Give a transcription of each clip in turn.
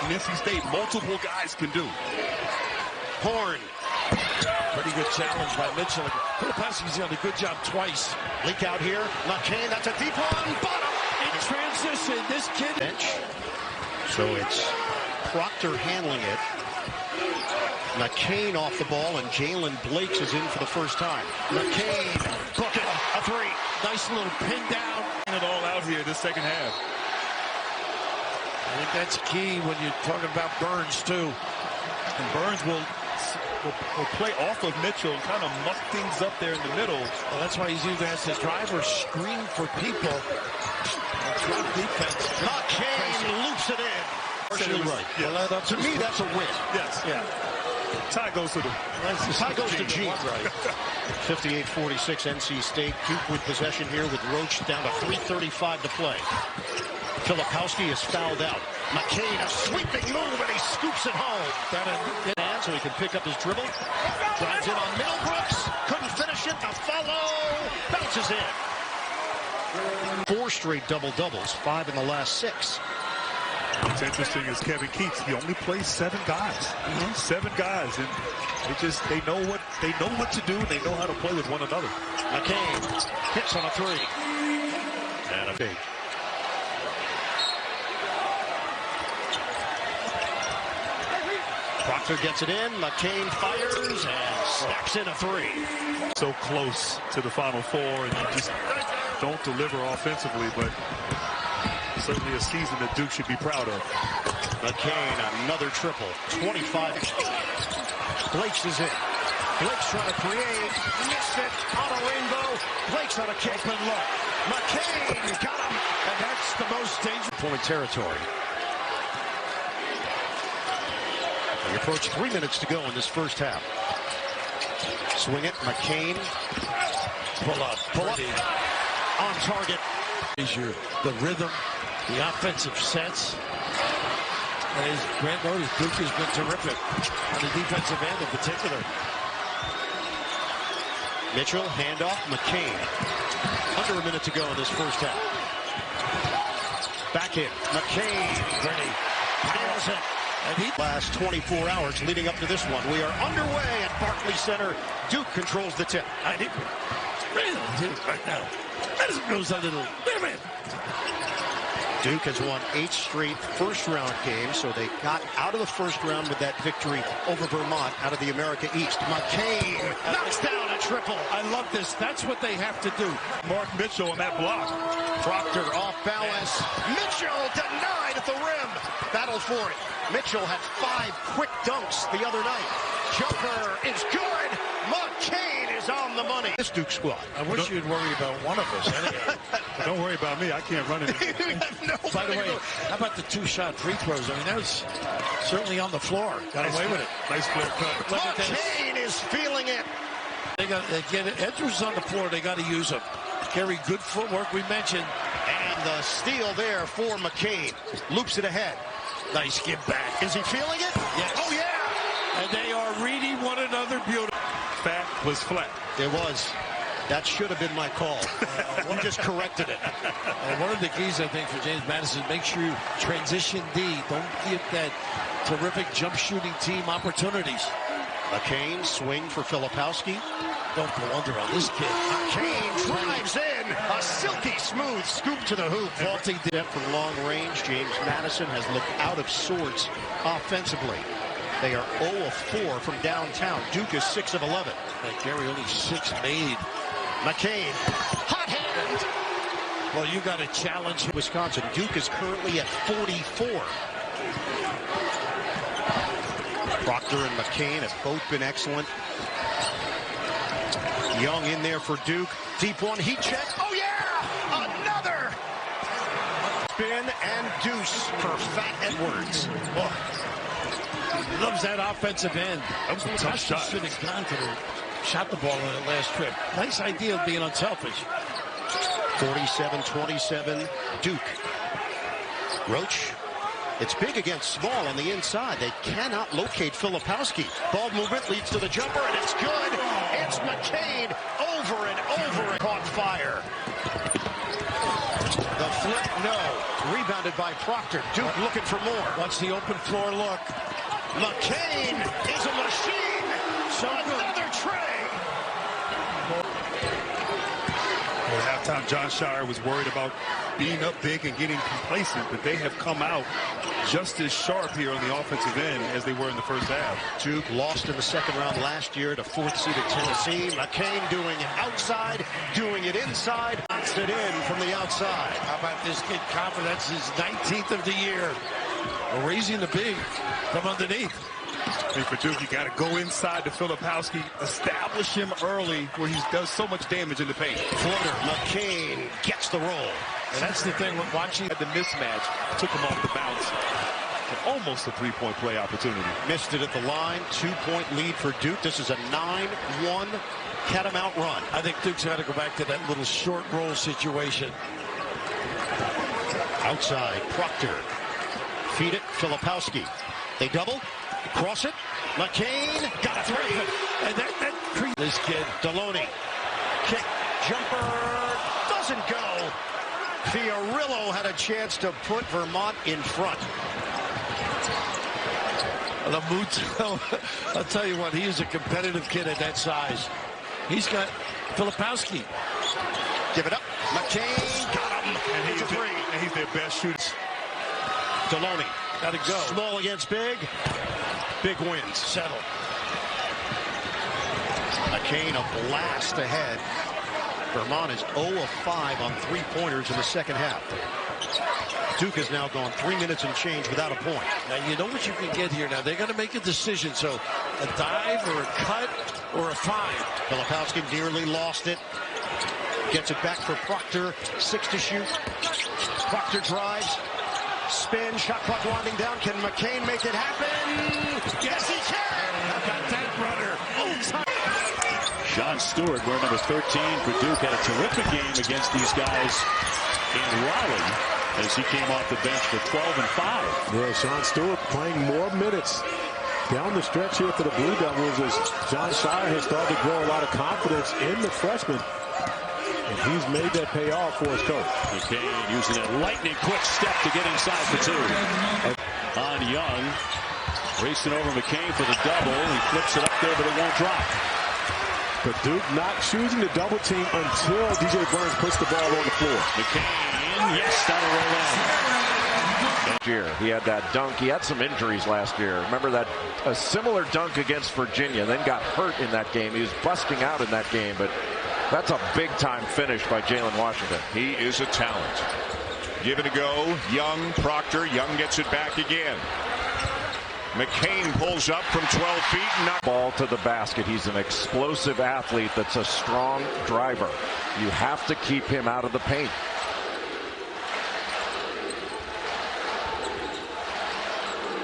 NC State multiple guys can do. Horn. Pretty good challenge by Mitchell. Filipowski's done a good job twice. Leak out here. McCain, that's a deep one. Bottom. In transition, this kid. Bench. So it's Proctor handling it. McCain off the ball, and Jalen Blakes is in for the first time. McCain, book it, a three. Nice little pin down. It all out here this second half. I think that's key when you're talking about Burns, too. And Burns will play off of Mitchell and kind of muck things up there in the middle. Well, that's why he's either has to drive or screen for people. Drop defense. McCain loops it in. Partially right. Yeah. Well, to me, that's a win. Yes. Yeah. Tie goes to the. Tie goes to G. Right. 58-46 NC State. Duke with possession here with Roach down to 3:35 to play. Filipowski is fouled out. McCain, a sweeping move, and he scoops it home. So he can pick up his dribble. Drives in on Middlebrooks. Couldn't finish it. The follow. Bounces in. 4 straight double-doubles. 5 in the last 6. What's interesting is Kevin Keats. He only plays 7 guys. 7 guys, and they know what to do. They know how to play with one another. McCain hits on a 3. And a big. Proctor gets it in. McCain fires and snaps in a 3. So close to the Final Four, and you just don't deliver offensively, but certainly a season that Duke should be proud of. McCain, another triple. 25. Blakes is in. Blakes trying to create. Missed it on a rainbow. Blakes on a kick and look. McCain got him. And that's the most dangerous point territory. We approach 3 minutes to go in this first half. Swing it. McCain. Pull up. Pull up. On target. Is the rhythm, the offensive sets. And as Grant noted, Duke has been terrific on the defensive end in particular. Mitchell, handoff, McCain. Under a minute to go in this first half. Back in. McCain. Ready. Nails it. And he last 24 hours leading up to this one. We are underway at Barclays Center. Duke controls the tip. I did right now. Madison goes a little. Duke has won 8 straight first-round games, so they got out of the first round with that victory over Vermont out of the America East. McCain knocks down a triple. I love this. That's what they have to do. Mark Mitchell on that block. Proctor off balance. Mitchell denied at the rim. Battle for it. Mitchell had 5 quick dunks the other night. Jumper is good. McCain is on the money. This Duke squad. I wish you'd worry about one of us. Anyway. Don't worry about me. I can't run it. By the way, how about the 2-shot free throws? I mean, that was certainly on the floor. Got away with it. Nice flip cut. McCain is feeling it. They get Edwards on the floor. They got to use him. Carry good footwork, we mentioned. And the steal there for McCain. Loops it ahead. Nice give back. Is he feeling it? Yes. Oh, yeah. And they are reading one another beautifully. Fat was flat. It was. That should have been my call. You just corrected it. And one of the keys, I think, for James Madison is make sure you transition D. Don't give that terrific jump shooting team opportunities. McCain swing for Filipowski. Don't go under on this kid. McCain drives in. A silky smooth scoop to the hoop. Vaulting depth from long range. James Madison has looked out of sorts offensively. They are 0 of 4 from downtown. Duke is 6 of 11. And Gary only 6 made. McCain, hot hand. Well, you got to challenge Wisconsin. Duke is currently at 44. Proctor and McCain have both been excellent. Young in there for Duke. Deep one, heat check. Oh, yeah! Another! Spin and deuce for Fat Edwards. Oh. Loves that offensive end. That was a tough shot. Should have gone to the shot the ball on that last trip. Nice idea of being unselfish. 47-27, Duke. Roach. It's big against small on the inside. They cannot locate Filipowski. Ball movement leads to the jumper, and it's good. It's McCain over and over and caught fire. The flip, no. Rebounded by Proctor. Duke looking for more. Watch the open floor look. McCain is a machine. So another tray. At halftime, John Shire was worried about being up big and getting complacent, but they have come out just as sharp here on the offensive end as they were in the first half. Duke lost in the second round last year to fourth-seeded Tennessee. McCain doing it outside, doing it inside, knocks it in from the outside. How about this kid? Confidence, his 19th of the year. Raising the big from underneath. I think for Duke, you got to go inside to Filipowski, establish him early where he does so much damage in the paint. Floater, McCain gets the roll. And that's the thing with watching the mismatch, took him off the bounce. And almost a three-point play opportunity. Missed it at the line. 2-point lead for Duke. This is a 9-1 catamount run. I think Duke's got to go back to that little short roll situation. Outside, Proctor. Feed it, Filipowski. They double. Cross it. McCain got a three. And that this kid. Deloney. Kick. Jumper. Doesn't go. Fiorillo had a chance to put Vermont in front. I'll tell you what, he is a competitive kid at that size. He's got Filipowski. Give it up. McCain got him. And he's their best shooter. Deloney. Got to go. Small against big. Big wins. Settle. McCain a blast ahead. Vermont is 0 of 5 on three-pointers in the second half. Duke has now gone 3 minutes and change without a point. Now, you know what you can get here. Now, they're going to make a decision. So, a dive or a cut or a fine. Filipowski nearly lost it. Gets it back for Proctor. 6 to shoot. Proctor drives. Spin. Shot clock winding down. Can McCain make it happen? Yes, he can. Got that runner. John Stewart, wearing number 13 for Duke, had a terrific game against these guys in Raleigh as he came off the bench for 12 and 5. Yeah, Sean Stewart playing more minutes down the stretch here for the Blue Devils as John Shire has started to grow a lot of confidence in the freshman. And he's made that pay off for his coach. McCain using a lightning quick step to get inside for two. On Young, racing over McCain for the double. He flips it up there, but it won't drop. But Duke not choosing the double team until DJ Burns puts the ball on the floor. McCain, yes, that'll roll out. Last year, he had that dunk. He had some injuries last year. Remember that a similar dunk against Virginia, then got hurt in that game. He was busting out in that game, but that's a big-time finish by Jalen Washington. He is a talent. Give it a go. Young, Proctor. Young gets it back again. McCain pulls up from 12 feet. Ball to the basket. He's an explosive athlete that's a strong driver. You have to keep him out of the paint.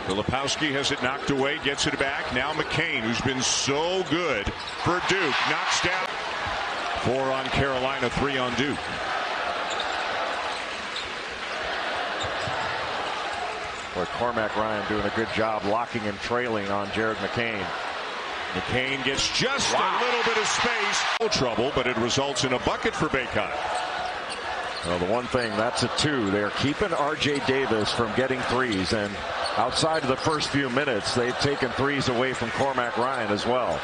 Filipowski has it knocked away, gets it back. Now McCain, who's been so good for Duke, knocks down. 4 on Carolina, 3 on Duke. Boy, Cormac Ryan doing a good job locking and trailing on Jared McCain. McCain gets just a little bit of space. No trouble, but it results in a bucket for Baycott. Well, the one thing, that's a 2. They're keeping R.J. Davis from getting threes, and outside of the first few minutes, they've taken threes away from Cormac Ryan as well.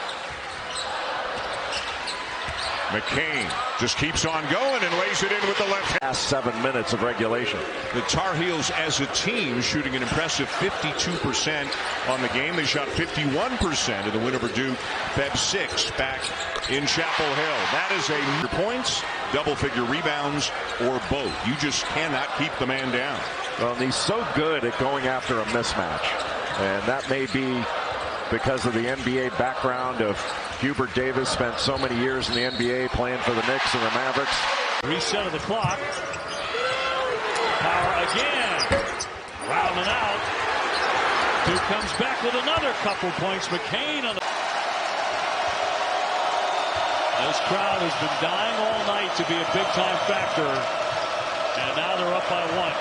McCain just keeps on going and lays it in with the left hand. Last 7 minutes of regulation. The Tar Heels as a team shooting an impressive 52% on the game. They shot 51% in the win over Duke. Feb 6 back in Chapel Hill. That is a points, double-figure rebounds, or both. You just cannot keep the man down. Well, and he's so good at going after a mismatch. And that may be because of the NBA background of Hubert Davis. Spent so many years in the NBA playing for the Knicks and the Mavericks. Reset of the clock. Power again. Rounding out. Duke comes back with another couple points. McCain on the... This crowd has been dying all night to be a big-time factor. And now they're up by 1.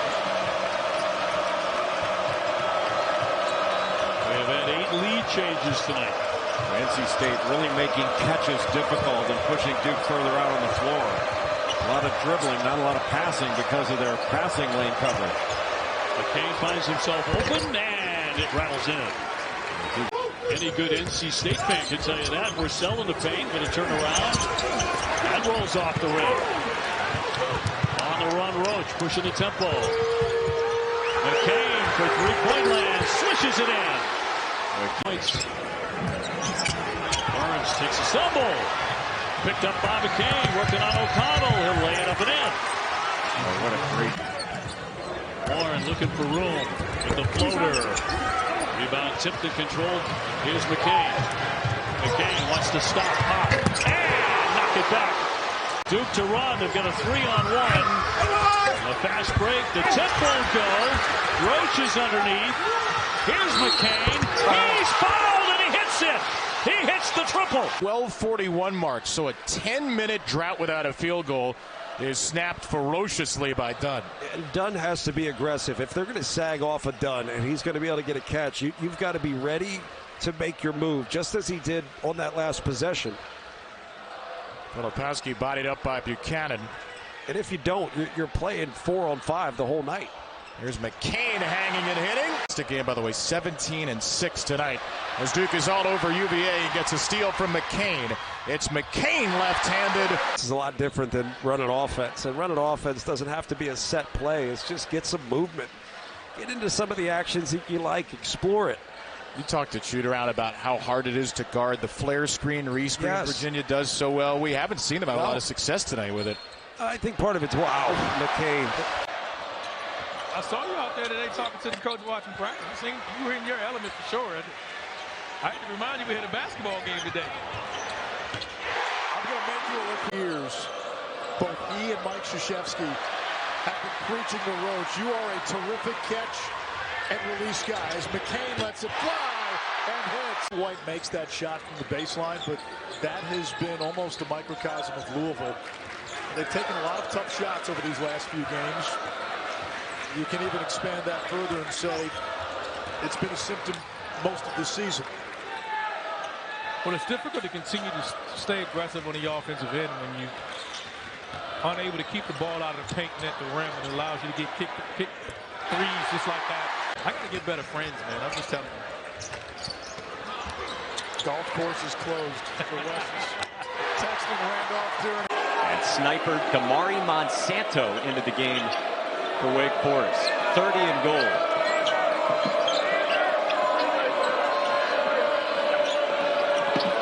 We have had 8 lead changes tonight. NC State really making catches difficult and pushing Duke further out on the floor. A lot of dribbling, not a lot of passing because of their passing lane coverage. McCain finds himself open, and it rattles in. Any good NC State fan can tell you that. We're selling the paint, going to turn around. And rolls off the rim. On the run, Roach pushing the tempo. McCain for three-point land, swishes it in. Barnes takes a stumble. Picked up by McCain, working on O'Connell. He'll lay it up and in. Oh, what a great. Warren looking for room with the floater. Rebound tipped and controlled. Here's McCain. McCain wants to stop, pop, and knock it back. Duke to run. They've got a 3-on-1. A fast break. The tip won't go. Roach is underneath. Here's McCain. He's fouled and he hits it. He hits the triple. 12:41 mark. So a 10-minute drought without a field goal is snapped ferociously by Dunn. And Dunn has to be aggressive. If they're going to sag off a Dunn and he's going to be able to get a catch, you've got to be ready to make your move, just as he did on that last possession. Filipowski bodied up by Buchanan. And if you don't, you're playing 4-on-5 the whole night. Here's McCain hanging and hitting. Stick game, by the way, 17-6 tonight. As Duke is all over UVA, he gets a steal from McCain. It's McCain left-handed. This is a lot different than running offense. And running offense doesn't have to be a set play. It's just get some movement. Get into some of the actions that you like. Explore it. You talked to Shoot-Around about how hard it is to guard the flare screen, re-screen. Yes. Virginia does so well. We haven't seen them have a lot of success tonight with it. I think part of it's, wow, McCain. I saw you out there today talking to the coach watching practice. You were in your element for sure. I have to remind you we had a basketball game today. I'm going to make you a look years. Both he and Mike Krzyzewski have been preaching to Roach. You are a terrific catch and release guy. As McCain lets it fly and hits. White makes that shot from the baseline, but that has been almost a microcosm of Louisville. They've taken a lot of tough shots over these last few games. You can even expand that further and say it's been a symptom most of the season. Well, it's difficult to continue to stay aggressive on the offensive end when you're unable to keep the ball out of the paint and at the rim, and it allows you to get kick threes just like that. I got to get better friends, man. I'm just telling you. Golf course is closed for Wes's. Texting Randolph during. And sniper Damari Monsanto into the game for Wake Forest. 30 and goal.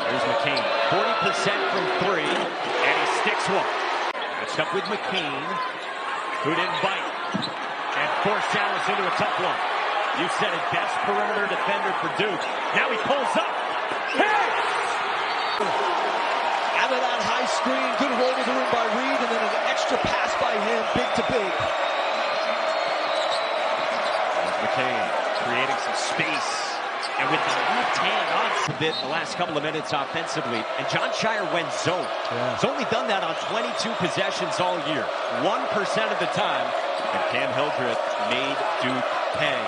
Here's McCain. 40% from three, and he sticks one. Matched up with McCain, who didn't bite. And forced Salas into a tough one. You said it best, perimeter defender for Duke. Now he pulls up. Out of that high screen, good roll to the rim by Reed, and then an extra pass by him, big to big. McCain creating some space, and with the left hand on a bit the last couple of minutes offensively, and John Shire went zone. He's only done that on 22 possessions all year, 1% of the time, and Cam Hildreth made Duke pay.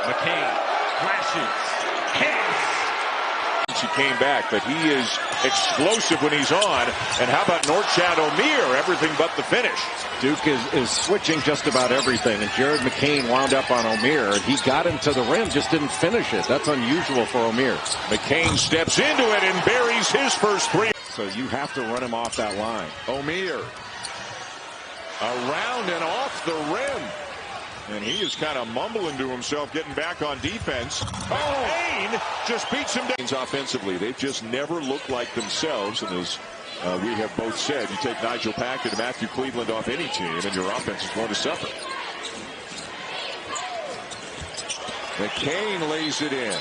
McCain flashes, hits. He came back, but he is explosive when he's on. And how about Norchad O'Meara? Everything but the finish. Duke is switching just about everything, and Jared McCain wound up on O'Meara. He got him to the rim, just didn't finish it. That's unusual for O'Meara. McCain steps into it and buries his first three. So you have to run him off that line. O'Meara around and off the rim. And he is kind of mumbling to himself, getting back on defense. McCain just beats him down. Offensively, they've just never looked like themselves. And as we have both said, you take Nigel Packard and Matthew Cleveland off any team, and your offense is going to suffer. McCain lays it in.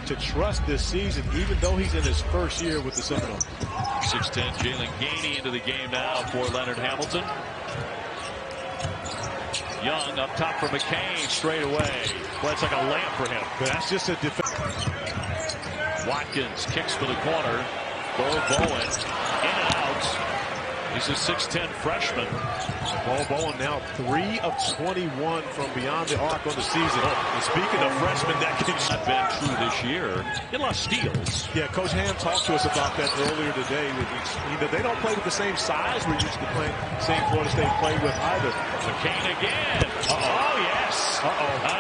to trust this season, even though he's in his first year with the Seminoles. 6'10" Jalen Gainey into the game now for Leonard Hamilton. Young up top for McCain straight away. Well, it's like a layup for him. But that's just a defense. Watkins kicks for the corner. Bowen in and out. He's a 6'10" freshman. Bowen now 3 of 21 from beyond the arc on the season. And speaking of freshmen, that can not been true this year. He lost steals. Yeah, Coach Ham talked to us about that earlier today. They don't play with the same size we're used to playing. Same Florida State play with either. McCain again. Oh yes.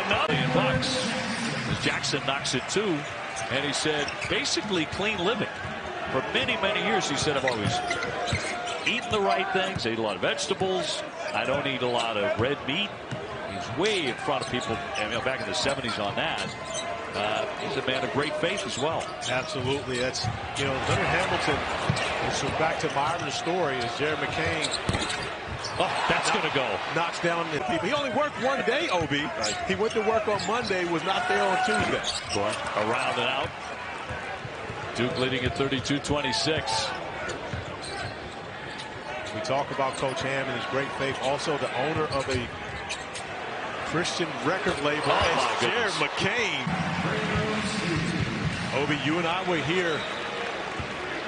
Another bucks. Jackson knocks it too, and he said basically clean living. For many, many years, he said, I've always eaten the right things. I eat a lot of vegetables. I don't eat a lot of red meat. He's way in front of people, back in the 70s on that. He's a man of great faith as well. Absolutely. That's, Leonard Hamilton. So back to Myron's story is Jared McCain. Oh, that's going to go. Knocks down the people. He only worked one day, OB. Right. He went to work on Monday, was not there on Tuesday. Around and out. Duke leading at 32-26. We talk about Coach Ham and his great faith. Also the owner of a Christian record label. Oh, Jared McCain. Obi, you and I were here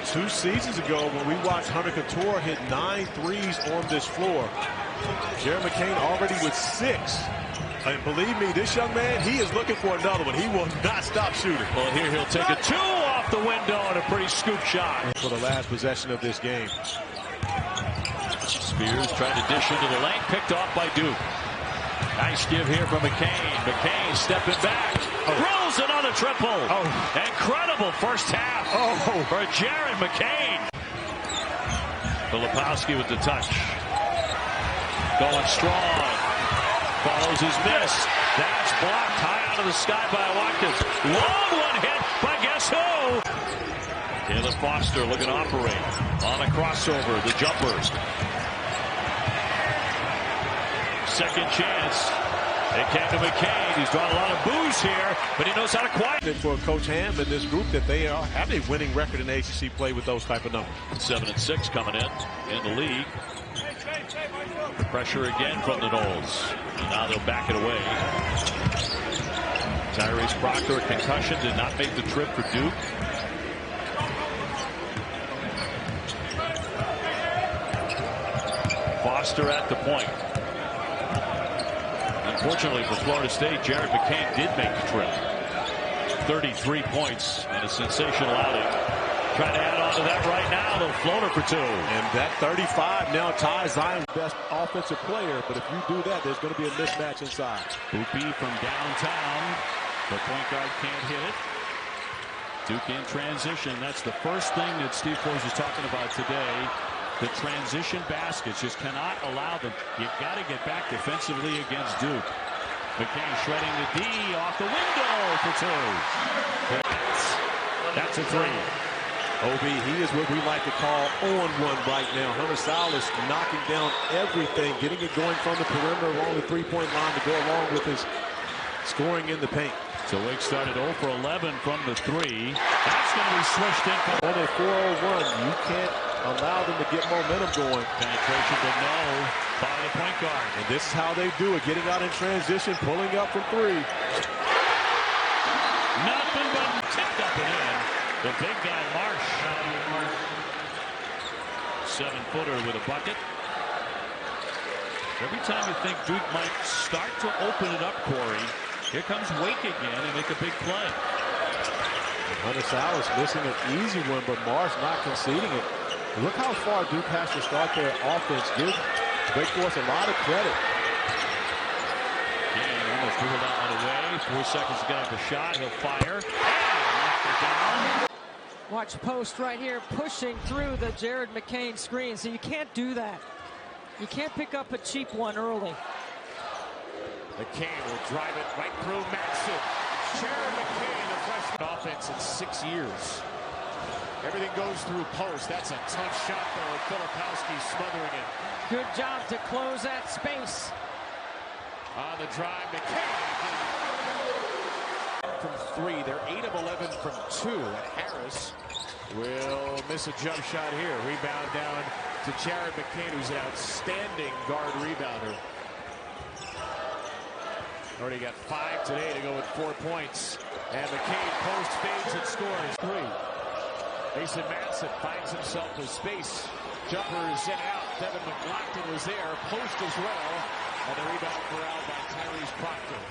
2 seasons ago when we watched Hunter Couture hit 9 threes on this floor. Jared McCain already with 6. And believe me, this young man, he is looking for another one. He will not stop shooting. Well, here he'll take a 2 off the window and a pretty scoop shot. For the last possession of this game. Spears trying to dish into the lane, picked off by Duke. Nice give here from McCain. McCain stepping back. Throws another triple. Incredible first half for Jared McCain. Filipowski with the touch. Going strong. Follows his miss. That's blocked high out of the sky by Watkins. Long one hit by guess who? Taylor Foster looking to operate. On a crossover, the jumper. Second chance. It came to McCain. He's drawn a lot of boos here, but he knows how to quiet it. For Coach Ham and this group that they have a winning record in ACC play with those type of numbers. 7-6 coming in the league. Pressure again from the Noles. And now they'll back it away. Tyrese Proctor, a concussion, did not make the trip for Duke. Foster at the point. Unfortunately for Florida State, Jared McCain did make the trip. 33 points and a sensational outing. Trying to add on to that right now. The floater for 2. And that 35 now ties Zion best offensive player. But if you do that, there's going to be a mismatch inside. Hoopy from downtown. The point guard can't hit it. Duke in transition. That's the first thing that Steve Force is talking about today. The transition baskets just cannot allow them. You've got to get back defensively against Duke. McCain shredding the D off the window for 2. That's a 3. OB, he is what we like to call on one right now. Hunter Salas knocking down everything, getting it going from the perimeter along the three-point line to go along with his scoring in the paint. So Wake started 0 for 11 from the 3. That's going to be switched in. On a 4-0 run, you can't allow them to get momentum going. Penetration, but no, by the point guard. And this is how they do it, getting out in transition, pulling up from 3. Nothing but tipped up and in. The big guy, Marsh. 7-footer with a bucket. Every time you think Duke might start to open it up, Corey, here comes Wake again and make a big play. And Hunter Salas missing an easy one, but Marsh not conceding it. Look how far Duke has to start their offense. Give Wake Forest a lot of credit. Gain almost dribbled that one away. 4 seconds to get up a shot. He'll fire. Knock it down. Watch post right here, pushing through the Jared McCain screen. So you can't do that. You can't pick up a cheap one early. McCain will drive it right through Maxson. Jared McCain, the freshman offense in 6 years. Everything goes through post. That's a tough shot there with Filipowski smothering it. Good job to close that space. On the drive, McCain. from 3. They're 8 of 11 from 2. And Harris will miss a jump shot here. Rebound down to Jared McCain, who's an outstanding guard rebounder. Already got 5 today to go with 4 points. And McCain post fades and scores 3. Mason Manson finds himself with space. Jumper is in out. Devin McLaughlin was there. Post as well. And the rebound corralled by Tyrese Proctor.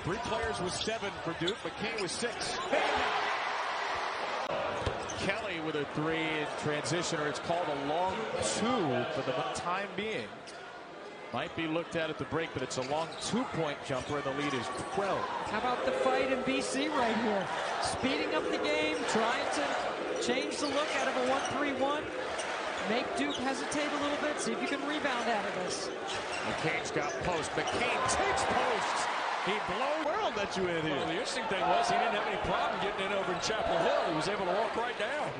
3 players with 7 for Duke. McCain with 6. Kelly with a 3 in transition, or it's called a long 2 for the time being. Might be looked at the break, but it's a long 2-point jumper, and the lead is 12. How about the fight in BC right here? Speeding up the game, trying to change the look out of a 1-3-1. Make Duke hesitate a little bit, see if you can rebound out of this. McCain's got post. McCain takes post. He blows. World let you in here. Well, the interesting thing was he didn't have any problem getting in over in Chapel Hill. He was able to walk right down.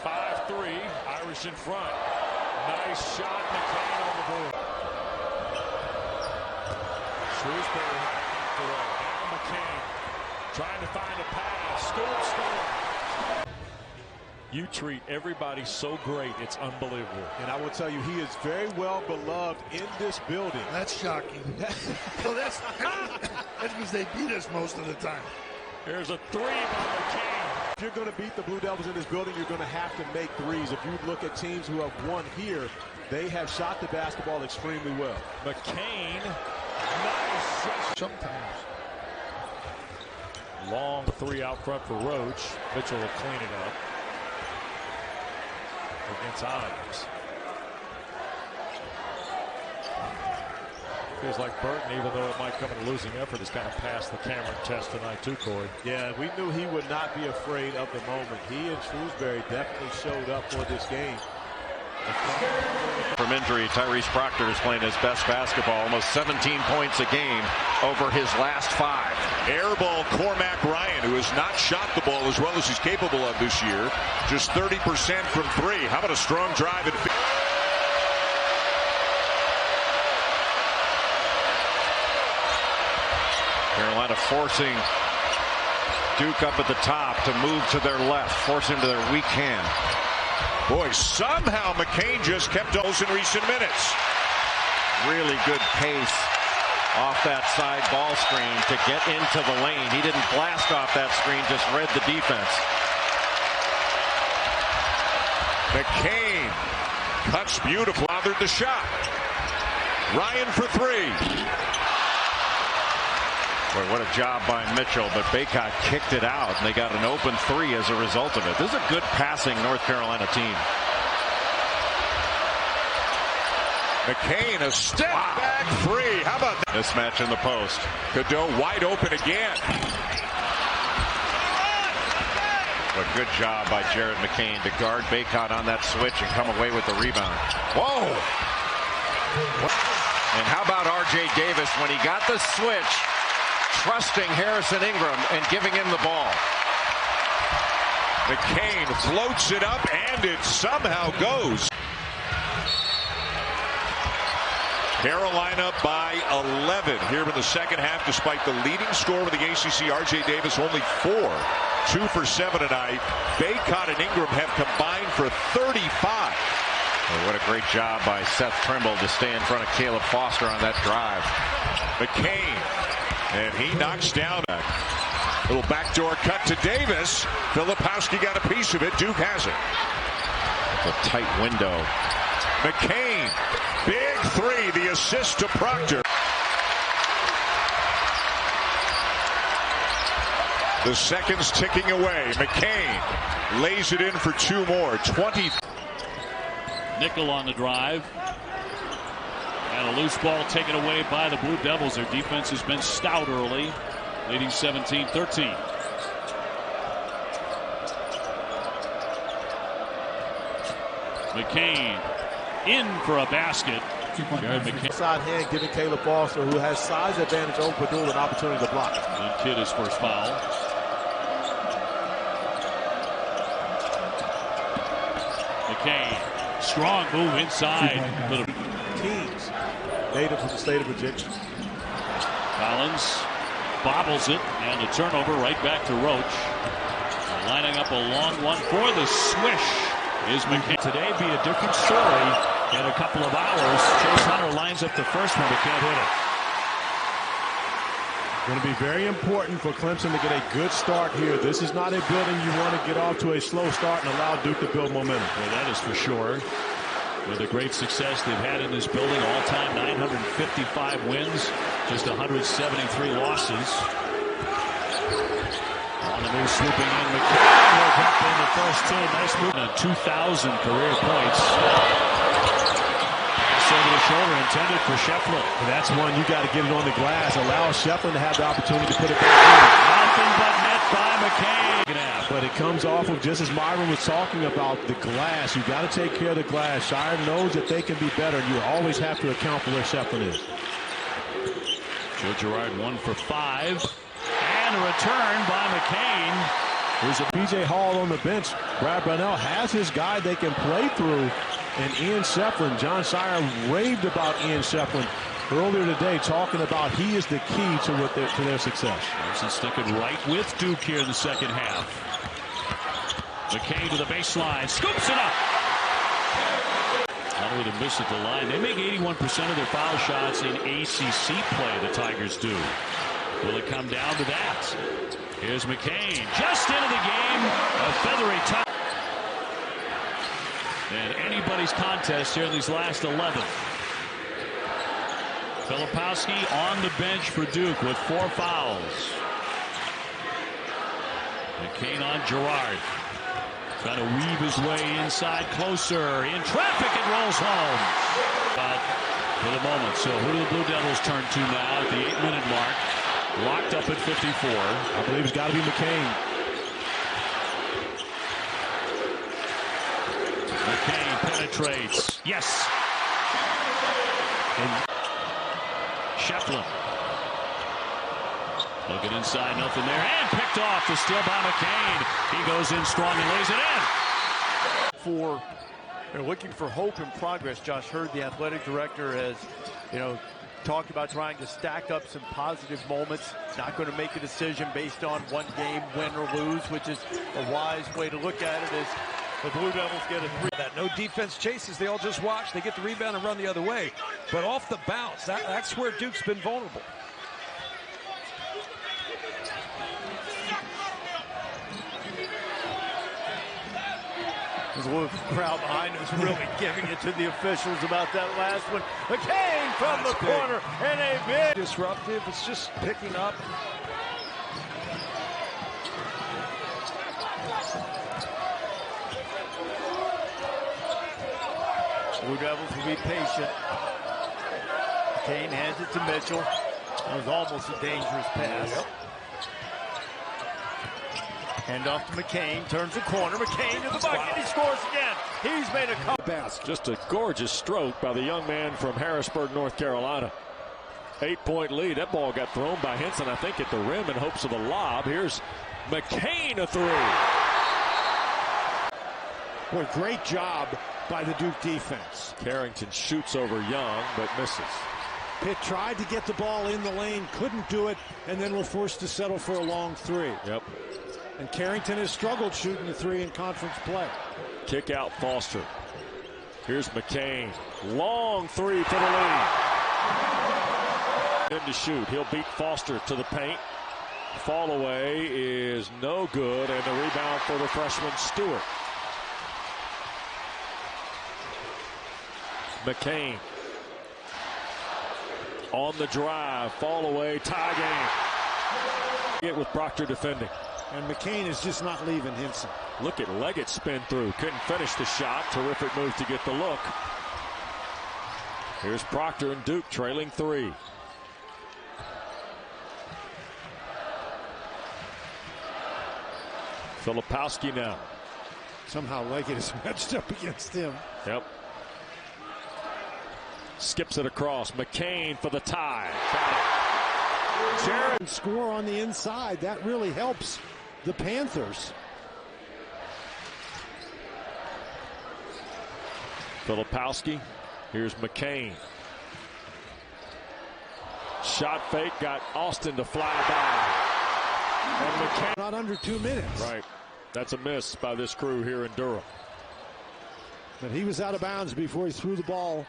5-3, Irish in front. Nice shot, McCain on the board. Shrewsbury now McCain trying to find a pass. Score. You treat everybody so great, it's unbelievable. And I will tell you, he is very well beloved in this building. That's shocking. Well, that's because they beat us most of the time. There's a 3 by McCain. If you're going to beat the Blue Devils in this building, you're going to have to make threes. If you look at teams who have won here, they have shot the basketball extremely well. McCain, nice shot. Sometimes. Long 3 out front for Roach. Mitchell will clean it up against Onyx. Feels like Burton, even though it might come in a losing effort, has kind of passed the Cameron test tonight too, Corey. Yeah, we knew he would not be afraid of the moment. He and Shrewsbury definitely showed up for this game. From injury, Tyrese Proctor is playing his best basketball, almost 17 points a game over his last 5. Air ball, Cormac Ryan, who has not shot the ball as well as he's capable of this year. Just 30% from 3. How about a strong drive? Carolina forcing Duke up at the top to move to their left, force him to their weak hand. Boy, somehow McCain just kept those in recent minutes. Really good pace off that side ball screen to get into the lane. He didn't blast off that screen, just read the defense. McCain cuts beautiful. Bothered the shot. Ryan for 3. Boy, what a job by Mitchell, but Baycott kicked it out, and they got an open 3 as a result of it. This is a good passing North Carolina team. McCain, a step back 3. How about that? Mismatch in the post. Cadeau wide open again. A good job by Jared McCain to guard Baycott on that switch and come away with the rebound. Whoa! And how about R.J. Davis when he got the switch, trusting Harrison Ingram and giving him the ball. McCain floats it up, and it somehow goes. Carolina by 11 here in the second half, despite the leading scorer with the ACC, R.J. Davis, only 4. 2 for 7 tonight. Baycott and Ingram have combined for 35. Well, what a great job by Seth Trimble to stay in front of Caleb Foster on that drive. McCain, and he knocks down a little backdoor cut to Davis. Filipowski got a piece of it. Duke has it. It's a tight window. McCain, big 3, the assist to Proctor. The seconds ticking away. McCain lays it in for 2 more. 20. Nickel on the drive. And a loose ball taken away by the Blue Devils. Their defense has been stout early, leading 17-13. McCain in for a basket. Jared McCain. Side hand giving Caleb Foster, who has size advantage over Purdue, an opportunity to block. And Kidd his first foul. McCain, strong move inside. Teams native to the state of Virginia. Collins bobbles it, and a turnover right back to Roach. Lining up a long one for the swish is McCain. Today be a different story in a couple of hours. Chase Hunter lines up the first one, but can't hit it. Going to be very important for Clemson to get a good start here. This is not a building you want to get off to a slow start and allow Duke to build momentum. Well, that is for sure. With the great success they've had in this building, all-time 955 wins, just 173 losses. On the move, swooping in, McCain will drop in the first two. Nice move. 2,000 career points. Pass over the shoulder, intended for Shefflin. That's one you got to get it on the glass. Allow Shefflin to have the opportunity to put it back in. Nothing but net by McCain. But it comes off of, just as Myron was talking about, the glass. You got to take care of the glass. Shire knows that they can be better, and you always have to account for where Shefflin is. Joe Girard 1 for 5. And a return by McCain. There's a P.J. Hall on the bench. Brad Brownell has his guy they can play through. And Ian Shefflin, John Shire raved about Ian Shefflin earlier today, talking about he is the key to their success. Clemson sticking right with Duke here in the second half. McCain to the baseline, scoops it up. Not with a miss at the line. They make 81% of their foul shots in ACC play, the Tigers do. Will it come down to that? Here's McCain, just into the game. A feathery touch. And anybody's contest here in these last 11. Filipowski on the bench for Duke with 4 fouls. McCain on Girard. Trying to weave his way inside, closer. In traffic, it rolls home. For the moment. So who do the Blue Devils turn to now at the 8-minute mark? Locked up at 54. I believe it's got to be McCain. McCain penetrates. Yes. And Shefflin. Looking inside, nothing there. And picked off. The steal by McCain. He goes in strong and lays it in. They're looking for hope and progress. Josh Hurd, the athletic director, has, talked about trying to stack up some positive moments. Not going to make a decision based on one game, win or lose, which is a wise way to look at it. As the Blue Devils get a 3. That no defense chases. They all just watch. They get the rebound and run the other way. But off the bounce, that's where Duke's been vulnerable. There's a little crowd behind us really giving it to the officials about that last one. McCain from the corner and a big disruptive. It's just picking up. Blue Devils will be patient. McCain hands it to Mitchell. That was almost a dangerous pass. Yep. Hand off to McCain, turns the corner. McCain to the bucket, he scores again. He's made a couple passes. Just a gorgeous stroke by the young man from Harrisburg, North Carolina. 8-point lead. That ball got thrown by Henson, I think, at the rim in hopes of a lob. Here's McCain, a 3. Boy, great job by the Duke defense. Carrington shoots over Young, but misses. Pitt tried to get the ball in the lane, couldn't do it, and then were forced to settle for a long 3. Yep. And Carrington has struggled shooting the 3 in conference play. Kick out Foster. Here's McCain. Long 3 for the lead. In to shoot. He'll beat Foster to the paint. Fall away is no good, and the rebound for the freshman Stewart. McCain on the drive. Fall away. Tie game. With Proctor defending. And McCain is just not leaving Henson. Look at Leggett spin through. Couldn't finish the shot. Terrific move to get the look. Here's Proctor and Duke trailing 3. Filipowski now. Somehow Leggett is matched up against him. Yep. Skips it across. McCain for the tie. Jared score on the inside. That really helps the Panthers. Filipowski. Here's McCain. Shot fake got Austin to fly by. And McCain not under 2 minutes. Right. That's a miss by this crew here in Durham. But he was out of bounds before he threw the ball.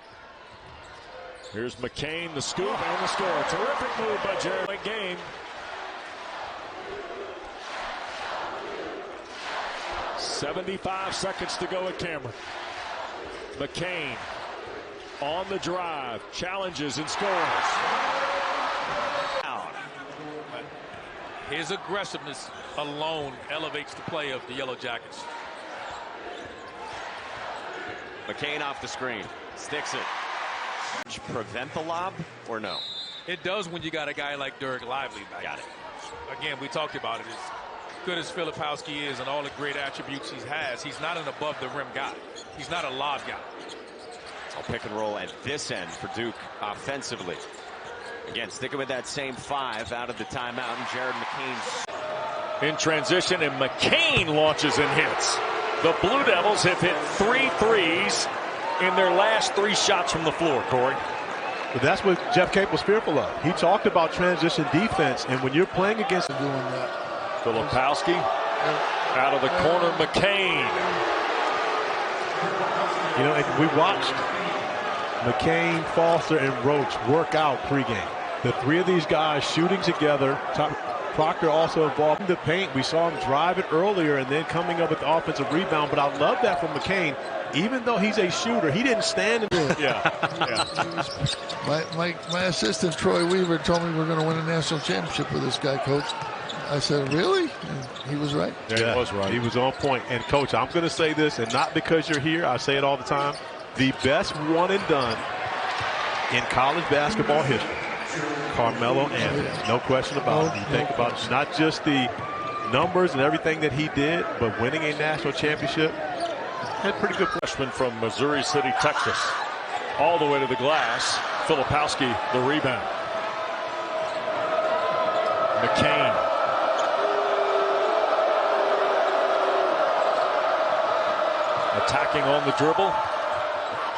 Here's McCain, the scoop and the score. Terrific move by Jared. Game. 75 seconds to go at Cameron. McCain on the drive, challenges and scores. His aggressiveness alone elevates the play of the Yellow Jackets. McCain off the screen, sticks it. Prevent the lob or no? It does when you got a guy like Derek Lively back. Got it. Again, we talked about it. As good as Filipowski is and all the great attributes he has, he's not an above-the-rim guy. He's not a lob guy. I'll pick and roll at this end for Duke offensively. Again, sticking with that same 5 out of the timeout, and Jared McCain's in transition, and McCain launches and hits. The Blue Devils have hit 3 threes in their last 3 shots from the floor, Corey. But that's what Jeff Cape was fearful of. He talked about transition defense, and when you're playing against doing that. Filipowski out of the corner, McCain. You know, we watched McCain, Foster, and Roach work out pregame. The 3 of these guys shooting together. Proctor also involved in the paint. We saw him drive it earlier and then coming up with the offensive rebound. But I love that from McCain. Even though he's a shooter, he didn't stand in there. My assistant, Troy Weaver, told me we're going to win a national championship with this guy, Coach. I said, really? And he was right. Yeah, he was right. He was on point. And, Coach, I'm going to say this, and not because you're here. I say it all the time. The best one and done in college basketball history, Carmelo Anthony. No question about it. You think about not just the numbers and everything that he did, but winning a national championship. Had pretty good freshman from Missouri City, Texas. All the way to the glass. Filipowski, the rebound. McCain. Attacking on the dribble.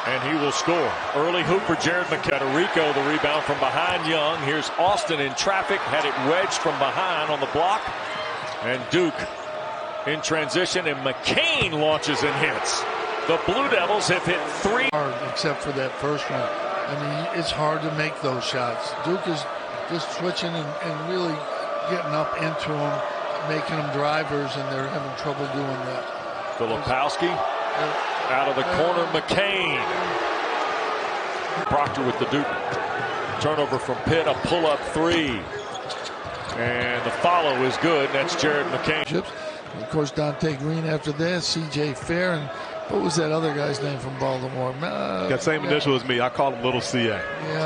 And he will score. Early hoop for Jared McCain. Rico, the rebound from behind Young. Here's Austin in traffic. Had it wedged from behind on the block. And Duke in transition. And McCain launches and hits. The Blue Devils have hit 3. Except for that first one. I mean, it's hard to make those shots. Duke is just switching and really getting up into them, making them drivers, and they're having trouble doing that. Filipowski. Out of the corner, McCain. Proctor with the Duke turnover from Pitt, a pull-up 3. And the follow is good. That's Jared McCain. Of course, Dante Green after that, C.J. Fair, and what was that other guy's name from Baltimore? Got same initial as me. I call him Little CA. Yeah,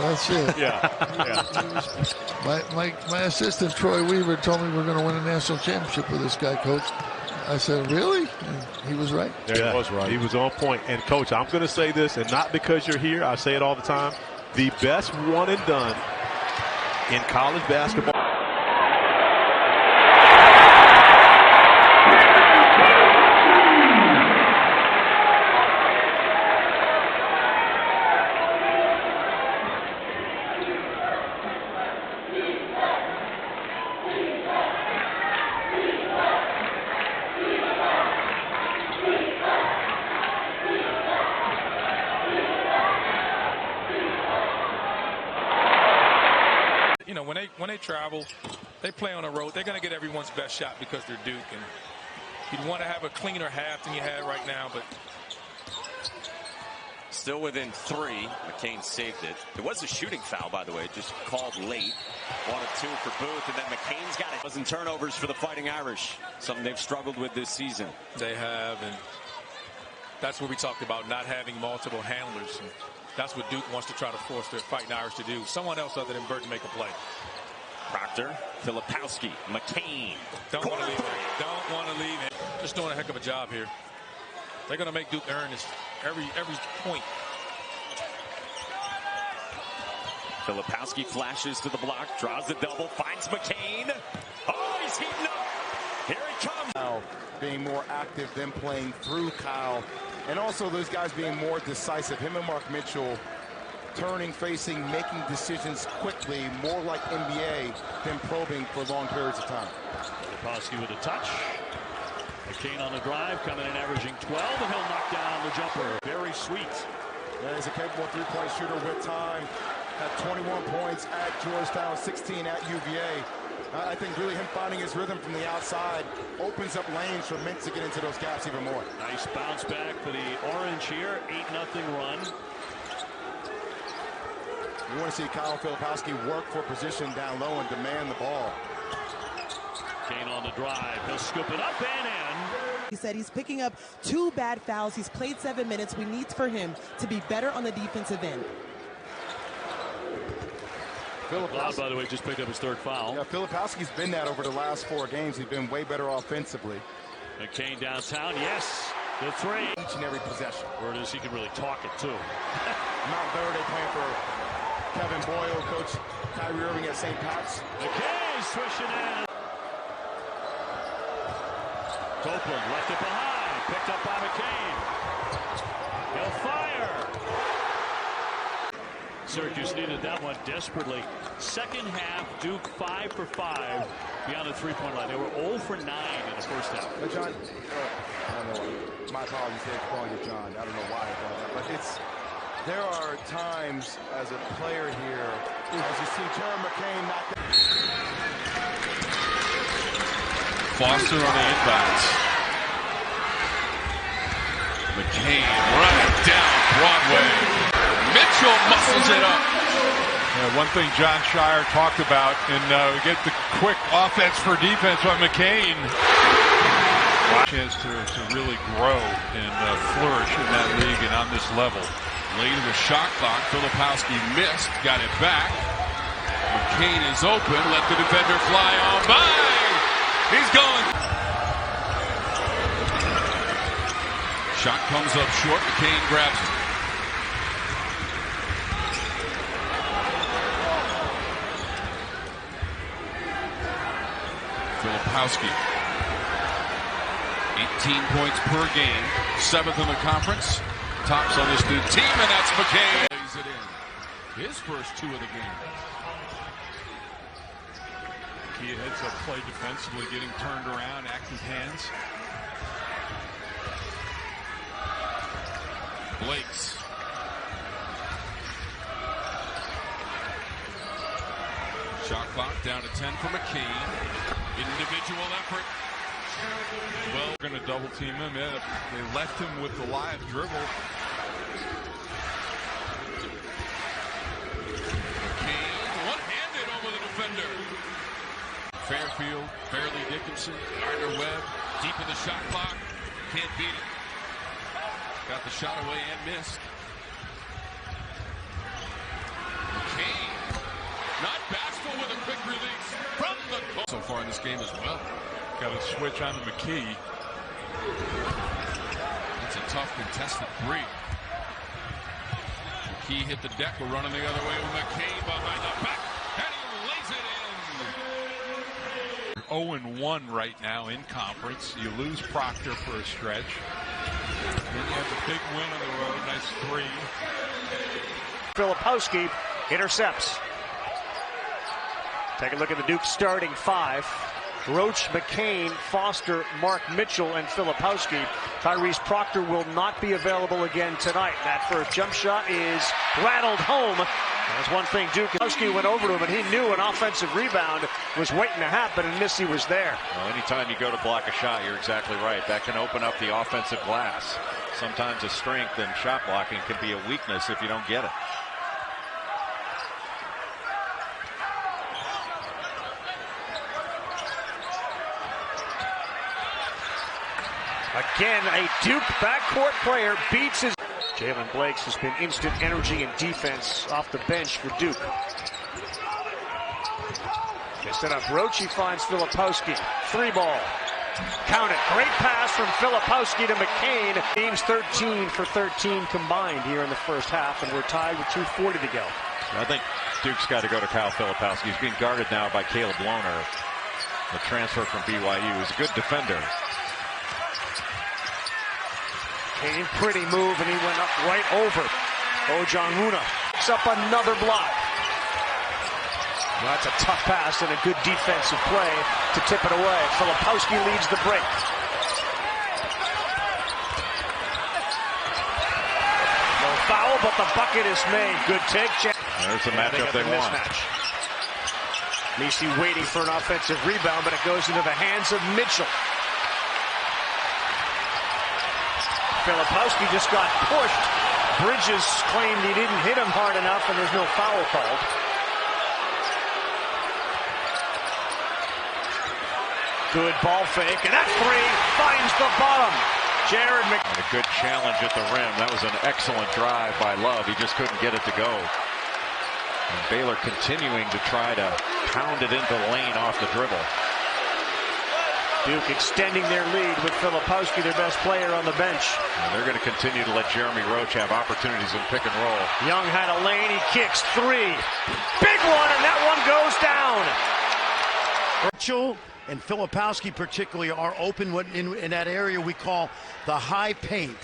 that's it. My assistant, Troy Weaver, told me we're going to win a national championship with this guy, Coach. I said, really? And he was right. Yeah, he was right. He was on point. And, Coach, I'm going to say this, and not because you're here. I say it all the time. The best one and done in college basketball. When they travel, they play on the road. They're going to get everyone's best shot because they're Duke. And you'd want to have a cleaner half than you had right now, but still within 3. McCain saved it. It was a shooting foul, by the way, just called late. 1 of 2 for Booth, and then McCain's got it. Wasn't turnovers for the Fighting Irish, something they've struggled with this season. They have, and that's what we talked about, not having multiple handlers. And that's what Duke wants to try to force their Fighting Irish to do. Someone else other than Burton make a play. Proctor, Filipowski, McCain. Don't want to leave him. Don't want to leave him. Just doing a heck of a job here. They're going to make Duke earn this every point. Filipowski flashes to the block, draws the double, finds McCain. Oh, he's heating up. Here he comes. Now being more active than playing through Kyle. And also those guys being more decisive. Him and Mark Mitchell turning, facing, making decisions quickly, more like NBA than probing for long periods of time. Filipowski with a touch. McCain on the drive, coming in averaging 12, and he'll knock down the jumper. Very sweet. He's a capable three-point shooter with time. Had 21 points at Georgetown, 16 at UVA. I think really him finding his rhythm from the outside opens up lanes for Mint to get into those gaps even more. Nice bounce back for the Orange here. 8-0 run. You want to see Kyle Filipowski work for position down low and demand the ball. Kane on the drive. He'll scoop it up and in. He said he's picking up 2 bad fouls. He's played 7 minutes. We need for him to be better on the defensive end. McLeod, by the way, just picked up his 3rd foul. Yeah, Filipowski's been that over the last 4 games. He's been way better offensively. McCain downtown, yes, the 3. Each and every possession. Word is he can really talk it too. Mount Verde playing for Kevin Boyle, Coach Kyrie Irving at St. Pat's. McCain swishing in. Copeland left it behind, picked up by McCain. He'll fire. Syracuse needed that one desperately. Second half, Duke 5 for 5 beyond the three-point line. They were 0 for 9 in the first half. But John, I don't know. My apologies for calling you John. I don't know why I called that. But there are times as a player here, as you see Jared McCain knock down. Foster on the inbounds. McCain running down Broadway. Mitchell muscles it up. Yeah, one thing John Shire talked about, and we get the quick offense for defense by McCain. Chance to really grow and flourish in that league and on this level. Late in the shot clock, Filipowski missed, got it back. McCain is open, let the defender fly on by. He's going. Shot comes up short, McCain grabs it. Filipowski, 18 points per game, 7th in the conference, tops on this new team, and that's McCain. Lays it in. His first 2 of the game. Key heads up play defensively, getting turned around, active hands. Blakes. Shot clock down to 10 for McCain. Individual effort. Well, going to double team him. Yeah, they left him with the live dribble. McCain one-handed over the defender. Fairfield, Fairleigh Dickinson, Gardner-Webb, deep in the shot clock. Can't beat it. Got the shot away and missed. McCain, not bashful with a quick release from the so far in this game as well. Got to switch on to McKee. It's a tough contested 3. McKee hit the deck. We're running the other way with McCain behind the back, and he lays it in. 0-1 right now in conference. You lose Proctor for a stretch. Then you have a big win on the road. Nice 3. Filipowski intercepts. Take a look at the Duke starting 5. Roach, McCain, Foster, Mark Mitchell, and Filipowski. Tyrese Proctor will not be available again tonight. That first jump shot is rattled home. There's one thing Filipowski went over to him, and he knew an offensive rebound was waiting to happen, and Missy was there. Well, anytime you go to block a shot, you're exactly right. That can open up the offensive glass. Sometimes a strength in shot blocking can be a weakness if you don't get it. Again, a Duke backcourt player beats his... Jalen Blakes has been instant energy and defense off the bench for Duke. They set up Roach, he finds Filipowski. 3 ball. Count it. Great pass from Filipowski to McCain. Teams 13 for 13 combined here in the first half, and we're tied with 2:40 to go. I think Duke's got to go to Kyle Filipowski. He's being guarded now by Caleb Lohner, the transfer from BYU. He's a good defender. Kane, pretty move, and he went up right over Ojonwuna. picks up another block. Well, that's a tough pass and a good defensive play to tip it away. Filipowski leads the break. No foul, but the bucket is made. Good take. There's the matchup they want. Misi waiting for an offensive rebound, but it goes into the hands of Mitchell. Filipowski just got pushed. Bridges claimed he didn't hit him hard enough, and there's no foul called. Good ball fake, and that three finds the bottom. Jared McCain. A good challenge at the rim. That was an excellent drive by Love. He just couldn't get it to go. And Baylor continuing to try to pound it into the lane off the dribble. Duke extending their lead with Filipowski, their best player, on the bench. And they're going to continue to let Jeremy Roach have opportunities in pick and roll. Young had a lane. He kicks three. Big one, and that one goes down. Mitchell and Filipowski particularly are open in that area we call the high paint.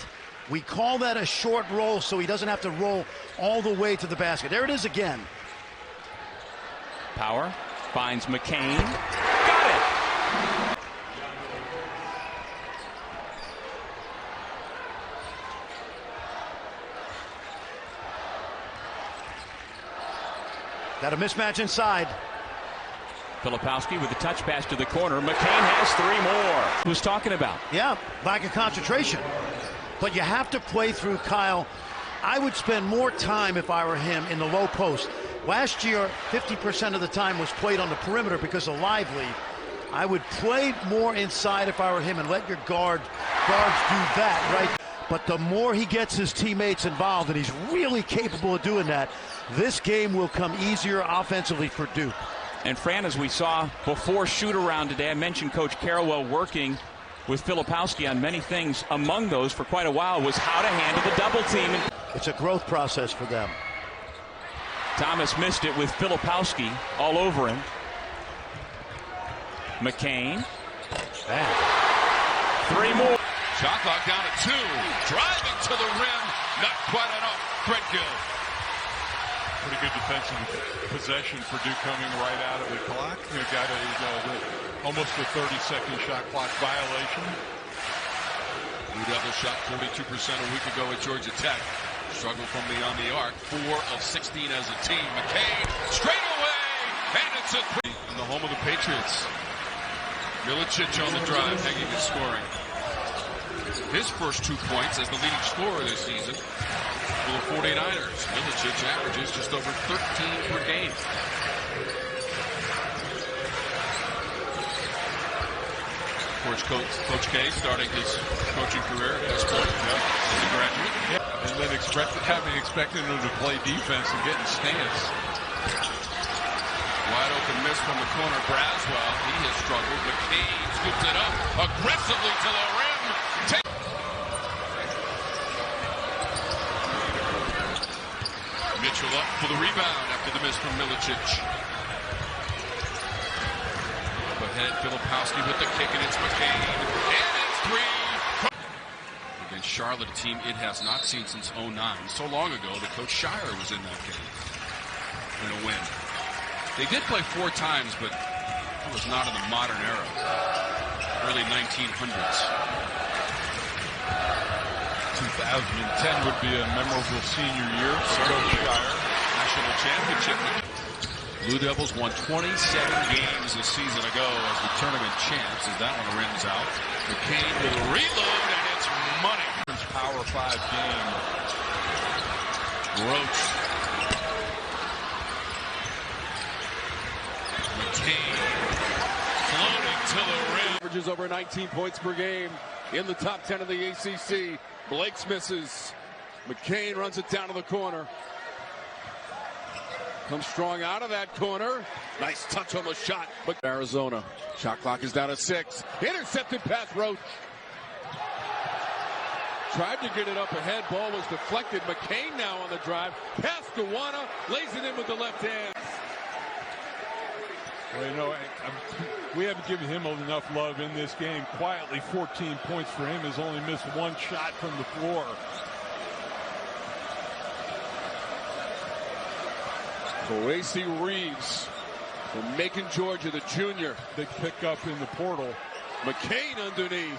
We call that a short roll so he doesn't have to roll all the way to the basket. There it is again. Power finds McCain. Got it. Got a mismatch inside. Filipowski with the touch pass to the corner. McCain has three more. Was talking about. Yeah, lack of concentration. But you have to play through, Kyle. I would spend more time, if I were him, in the low post. Last year, 50% of the time was played on the perimeter because of Lively. I would play more inside if I were him and let your guards do that, right? But the more he gets his teammates involved, and he's really capable of doing that, this game will come easier offensively for Duke. And Fran, as we saw before shoot-around today, I mentioned Coach Carrawell working with Filipowski on many things. Among those, for quite a while, was how to handle the double team. It's a growth process for them. Thomas missed it with Filipowski all over him. McCain. Three more. Shot clock down at 2. Driving to the rim. Not quite enough. Brett Gill. Pretty good defensive possession for Duke coming right out of the clock. You got almost a 30-second shot clock violation. Blue Devils shot 42% a week ago at Georgia Tech. Struggled from beyond the arc. 4 of 16 as a team. McCain straight away, and it's a 3. In the home of the Patriots. Milicic on the drive, hanging and scoring. His first 2 points as the leading scorer this season for the 49ers. Milicic averages just over 13 per game. Of course, Coach K starting his coaching career at West Point as a graduate. And then having expected him to play defense and get in stance. Wide open miss from the corner. Braswell, he has struggled. McCain scoops it up aggressively to the rim. Mitchell up for the rebound after the miss from Milicic. Up ahead, Filipowski with the kick, and it's McCain. And it's 3. Against Charlotte, a team it has not seen since 09. So long ago that Coach Shire was in that game in a win. They did play 4 times, but it was not in the modern era. Early 1900s. 2010 would be a memorable senior year for Coach Shire. National championship. Blue Devils won 27 games a season ago as the tournament champs, as that one rims out. McCain will reload, and it's money. Power 5 game. Roach. McCain floating to the rim. Averages over 19 points per game in the top 10 of the ACC. Blake's misses. McCain runs it down to the corner. Comes strong out of that corner. Nice touch on the shot. But Arizona. Shot clock is down at 6. Intercepted pass, Roach. Tried to get it up ahead. Ball was deflected. McCain now on the drive. Pass to Wana. Lays it in with the left hand. Well, we haven't given him enough love in this game. Quietly, 14 points for him. Has only missed 1 shot from the floor. Koasi Reeves from Macon, Georgia, the junior. Big pickup in the portal. McCain underneath.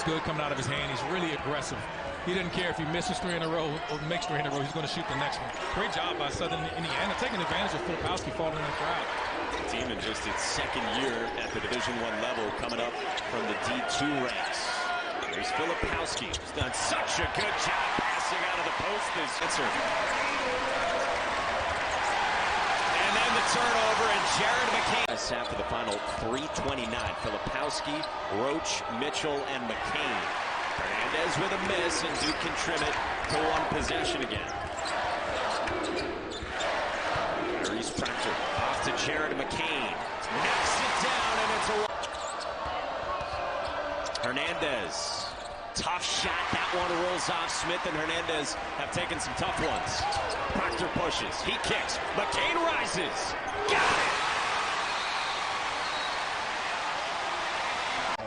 Good coming out of his hand. He's really aggressive. He doesn't care if he misses 3 in a row or makes 3 in a row. He's going to shoot the next one. Great job by Southern Indiana, taking advantage of Filipowski falling in the crowd. The team in just its second year at the Division I level, coming up from the D2 ranks. There's Filipowski, who's done such a good job passing out of the post this answer. And then the turnover, and Jared McCain. After the final 3:29, Filipowski, Roach, Mitchell, and McCain. Hernandez with a miss, and Duke can trim it to 1 possession again. Maurice Proctor off to Jared McCain. Knocks it down, and it's a... Hernandez. Tough shot. That one rolls off. Smith and Hernandez have taken some tough ones. Proctor pushes. He kicks. McCain rises. Got it!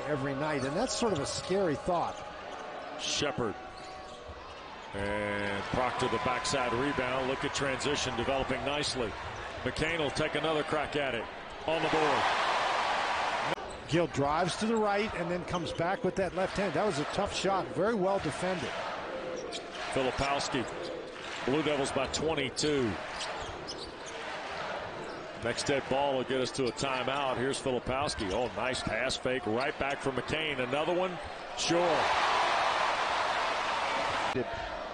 Every night, and that's sort of a scary thought. Shepard. And Proctor, the backside rebound. Look at transition developing nicely. McCain will take another crack at it on the board. Gill drives to the right and then comes back with that left hand. That was a tough shot. Very well defended. Filipowski. Blue Devils by 22. Next dead ball will get us to a timeout. Here's Filipowski. Oh, nice pass fake. Right back for McCain. Another one. Sure.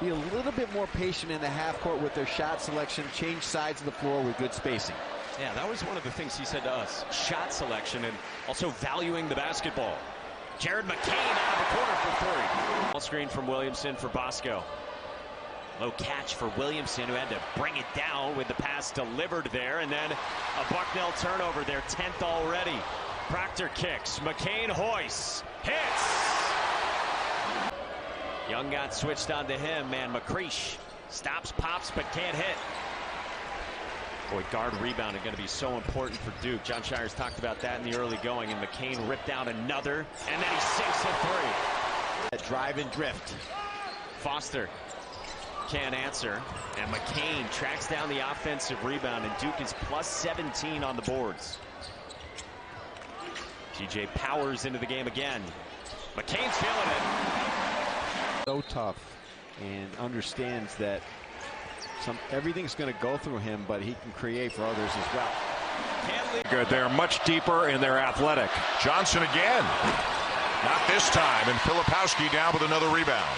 Be a little bit more patient in the half court with their shot selection. Change sides of the floor with good spacing. Yeah, that was one of the things he said to us. Shot selection and also valuing the basketball. Jared McCain out of the corner for 3. Ball screen from Williamson for Bosco. Low catch for Williamson, who had to bring it down with the pass delivered there. And then a Bucknell turnover, their 10th already. Proctor kicks. McCain hoists. Hits. Young got switched onto him, and McCreesh stops, pops, but can't hit. Boy, guard rebound is going to be so important for Duke. John Shire's talked about that in the early going, and McCain ripped out another, and then he sinks a 3. A drive and drift. Foster can't answer, and McCain tracks down the offensive rebound, and Duke is plus 17 on the boards. TJ powers into the game again. McCain's feeling it. So tough, and understands that everything's going to go through him, but he can create for others as well. Good. They're much deeper and they're athletic. Johnson again. Not this time, and Filipowski down with another rebound.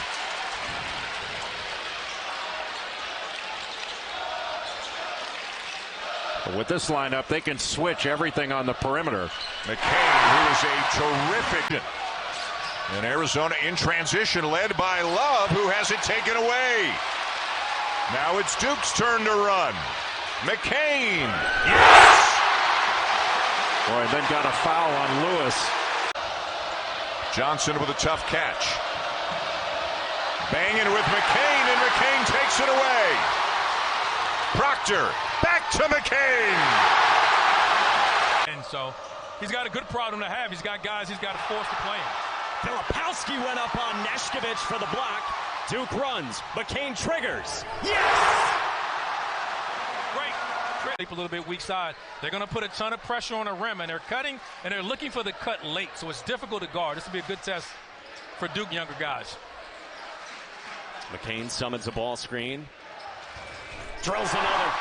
With this lineup, they can switch everything on the perimeter. McCain, who is a terrific. And Arizona in transition, led by Love, who has it taken away. Now it's Duke's turn to run. McCain. Yes! Boy, then got a foul on Lewis. Johnson with a tough catch. Banging with McCain, and McCain takes it away. Proctor, back to McCain. And so he's got a good problem to have. He's got guys he's got to force to play him. Filipowski went up on Neshkovich for the block. Duke runs. McCain triggers. Yes! Great. A little bit weak side. They're going to put a ton of pressure on the rim, and they're cutting, and they're looking for the cut late, so it's difficult to guard. This will be a good test for Duke younger guys. McCain summons a ball screen. Drills another.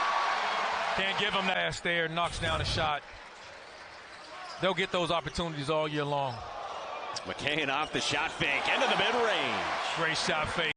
Can't give him that ass there. Knocks down a shot. They'll get those opportunities all year long. McCain off the shot fake into the mid-range. Great shot fake.